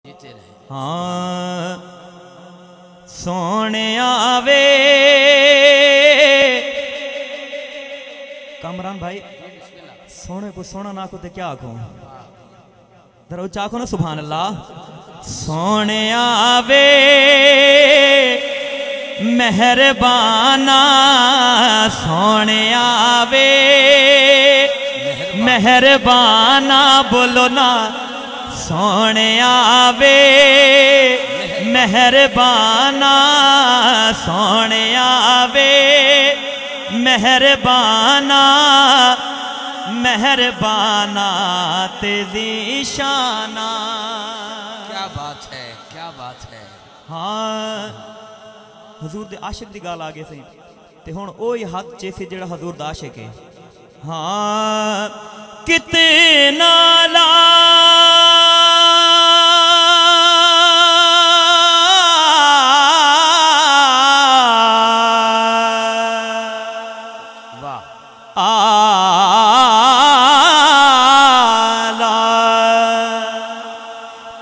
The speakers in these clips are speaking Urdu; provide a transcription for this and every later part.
ہاں سونے آوے کامران بھائی سونے کو سونا نہ کو تے کیا آکھوں درو چاکھو نا سبحان اللہ سونے آوے مہربانا سونے آوے مہربانا بولو نا سونے آوے مہربانا سونے آوے مہربانا مہربانا تیزی شانہ کیا بات ہے کیا بات ہے ہاں حضور دے عاشق دی گال آگے سے تے ہون اوہی حد چیسے جڑا حضور دا عاشق ہے ہاں کتنا لا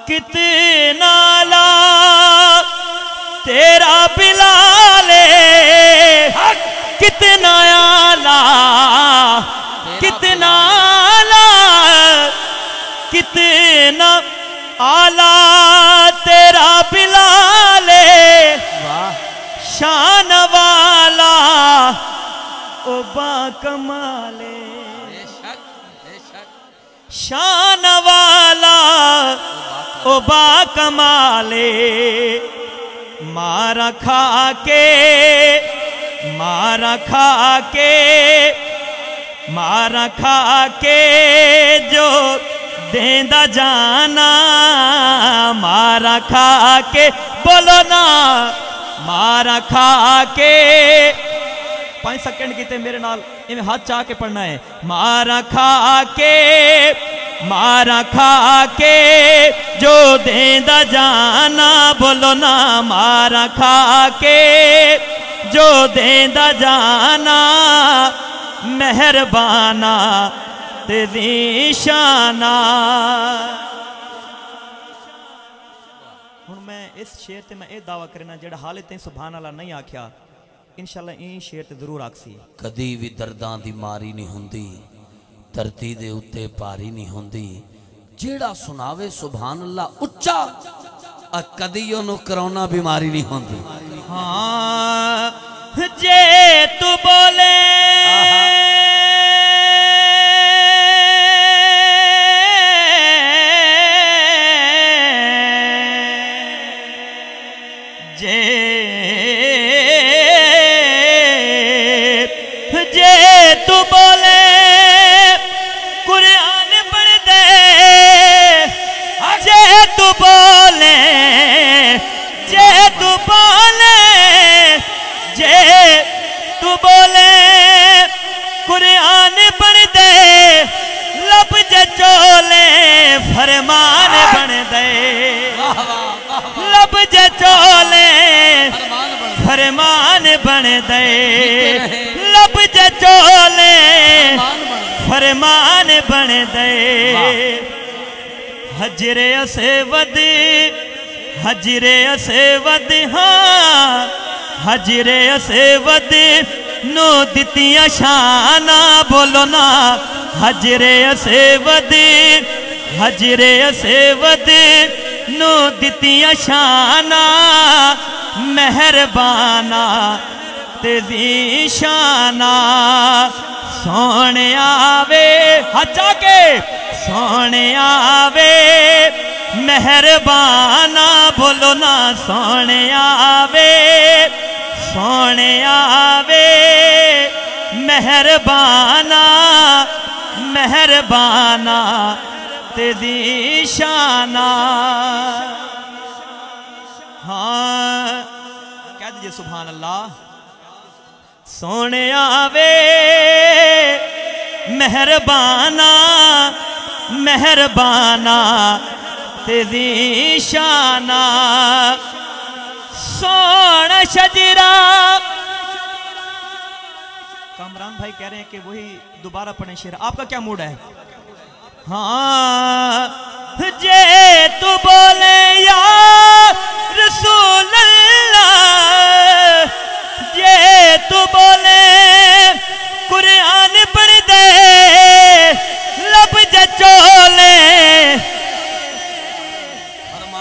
کتنا لا تیرا بلال کتنا آلہ کتنا لا کتنا آلہ تیرا بلال شان والا او با کمالے شان والا او با کمالے مارا کھا کے مارا کھا کے مارا کھا کے جو دیندہ جانا مارا کھا کے بولو نا مارا کھا کے 5 سیکنڈ کیتے میرے نال انہیں ہاتھ چاہ کے پڑھنا ہے مارا کھا کے جو دیندہ جانا بولو نا مارا کھا کے جو دیندہ جانا مہربانا تیزی شانہ ہن میں اس شعر تے میں اے دعویٰ کرنا جڑا حالتیں سبحان اللہ نہیں آکھیا انشاءاللہ این شعر تے ضرور آکسی کدی بھی دردان دی ماری نہیں ہوندی دھرتی دے اتے پاری نہیں ہوندی جیڑا سناوے سبحان اللہ اچھا کدی انہوں کرونا بیماری نہیں ہوندی ہاں جے تو بولے جے تو بولے قرآن پڑھ دے جے تو بولے جے تو بولے جے تو بولے قرآن پڑھ دے لب جے چولے فرمان بن دے لب جے چولے فرمان بن دے لب جے چولے فرمان بن دے حجر اسود حجر اسود ہاں حجر اسود نو دتیاں شانہ بولو نا حجر اسود حجر اسود نو دتیاں شانہ مہربانا تیزی شانہ سونے آوے ہچا کے سونے آوے مہربانا بولو نا سونے آوے مہربانا مہربانا تیزی شانہ ہاں کہہ دیجئے سبحان اللہ سونے آوے مہربانا مہربانا تیزی شانہ سونا شجرہ کامران بھائی کہہ رہے ہیں کہ وہی دوبارہ پڑھیں شعر آپ کا کیا موڈ ہے ہاں جے تو بولے